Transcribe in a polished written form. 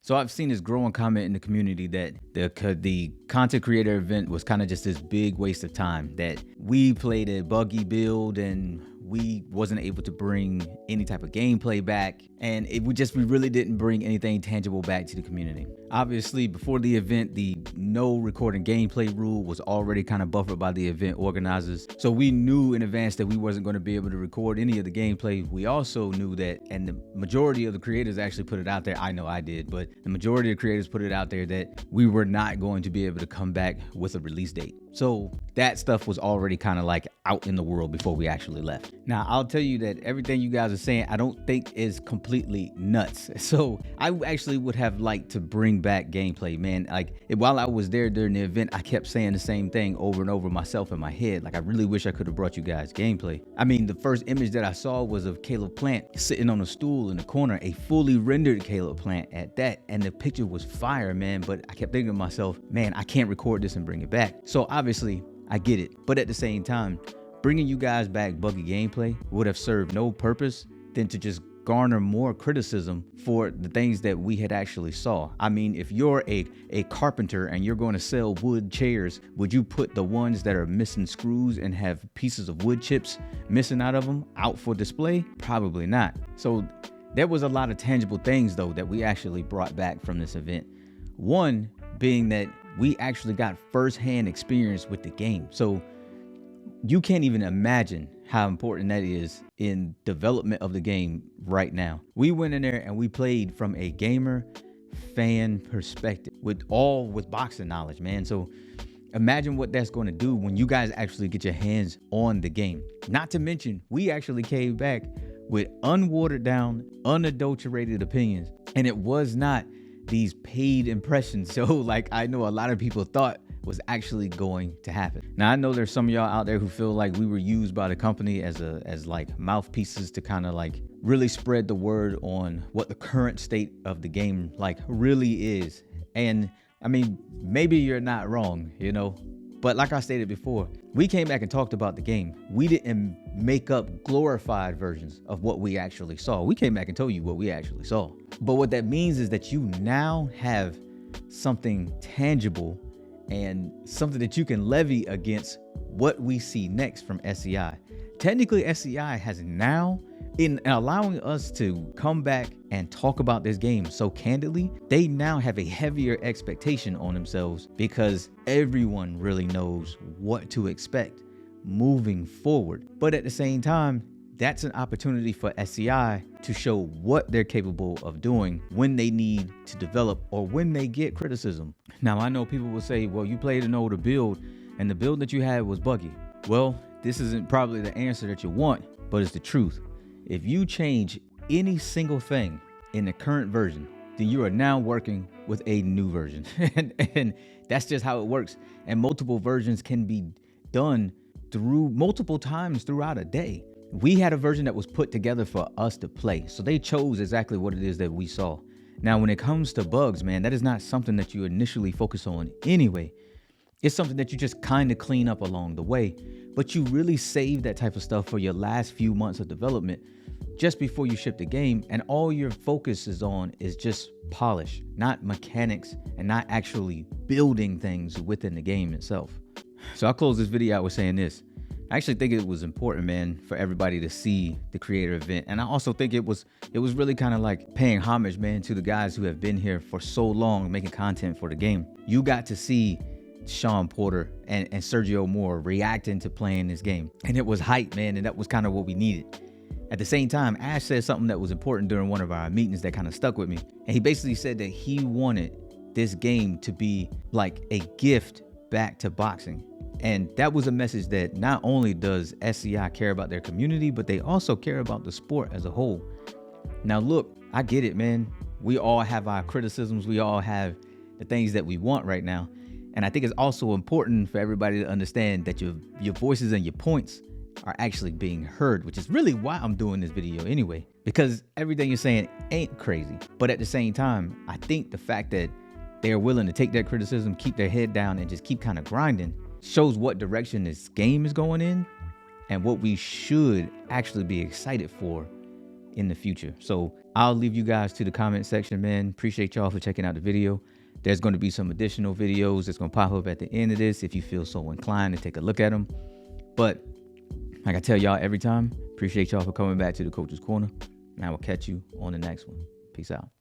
So I've seen this growing comment in the community that the content creator event was kind of just this big waste of time, that we played a buggy build and we wasn't able to bring any type of gameplay back, and we really didn't bring anything tangible back to the community. Obviously, before the event, the no recording gameplay rule was already kind of buffered by the event organizers. So we knew in advance that we wasn't going to be able to record any of the gameplay. We also knew that, and the majority of the creators actually put it out there. I know I did, but the majority of creators put it out there that we were not going to be able to come back with a release date. So that stuff was already kind of like out in the world before we actually left. Now, I'll tell you that everything you guys are saying, I don't think is completely nuts. So I actually would have liked to bring back gameplay, man. Like, while I was there during the event, I kept saying the same thing over and over myself in my head. Like, I really wish I could have brought you guys gameplay. I mean, the first image that I saw was of Caleb Plant sitting on a stool in the corner, a fully rendered Caleb Plant at that. And the picture was fire, man. But I kept thinking to myself, man, I can't record this and bring it back. So obviously, I get it. But at the same time, bringing you guys back buggy gameplay would have served no purpose than to just garner more criticism for the things that we had actually saw. I mean, if you're a carpenter and you're going to sell wood chairs, would you put the ones that are missing screws and have pieces of wood chips missing out of them out for display? Probably not. So there was a lot of tangible things, though, that we actually brought back from this event. One being that we actually got firsthand experience with the game. So you can't even imagine how important that is in development of the game right now. We went in there and we played from a gamer fan perspective with boxing knowledge, man. So imagine what that's going to do when you guys actually get your hands on the game. Not to mention, we actually came back with unwatered down, unadulterated opinions. And it was not these paid impressions. So like, I know a lot of people thought was actually going to happen. Now, I know there's some of y'all out there who feel like we were used by the company as like mouthpieces to kind of like really spread the word on what the current state of the game like really is. And I mean, maybe you're not wrong, you know, but like I stated before, we came back and talked about the game. We didn't make up glorified versions of what we actually saw. We came back and told you what we actually saw. But what that means is that you now have something tangible and something that you can levy against what we see next from SCI. Technically, SCI has now, in allowing us to come back and talk about this game so candidly, they now have a heavier expectation on themselves because everyone really knows what to expect moving forward. But at the same time, that's an opportunity for SCI to show what they're capable of doing when they need to develop or when they get criticism. Now, I know people will say, well, you played an older build and the build that you had was buggy. Well, this isn't probably the answer that you want, but it's the truth. If you change any single thing in the current version, then you are now working with a new version. and that's just how it works. And multiple versions can be done through multiple times throughout a day. We had a version that was put together for us to play. So they chose exactly what it is that we saw. Now, when it comes to bugs, man, that is not something that you initially focus on anyway. It's something that you just kind of clean up along the way, but you really save that type of stuff for your last few months of development just before you ship the game. And all your focus is on is just polish, not mechanics, and not actually building things within the game itself. So I'll close this video out with saying this. I actually think it was important, man, for everybody to see the creator event. And I also think it was really kind of like paying homage, man, to the guys who have been here for so long making content for the game. You got to see Sean Porter and Sergio Moore reacting to playing this game. And it was hype, man, and that was kind of what we needed. At the same time, Ash said something that was important during one of our meetings that kind of stuck with me. And he basically said that he wanted this game to be like a gift back to boxing. And that was a message that not only does SCI care about their community, but they also care about the sport as a whole. Now, look, I get it, man. We all have our criticisms. We all have the things that we want right now. And I think it's also important for everybody to understand that your voices and your points are actually being heard, which is really why I'm doing this video anyway, because everything you're saying ain't crazy. But at the same time, I think the fact that they're willing to take that criticism, keep their head down, and just keep kind of grinding shows what direction this game is going in and what we should actually be excited for in the future. So I'll leave you guys to the comment section, man. Appreciate y'all for checking out the video. There's going to be some additional videos that's going to pop up at the end of this if you feel so inclined to take a look at them. But like I tell y'all every time, appreciate y'all for coming back to the Coach's Corner. And I will catch you on the next one. Peace out.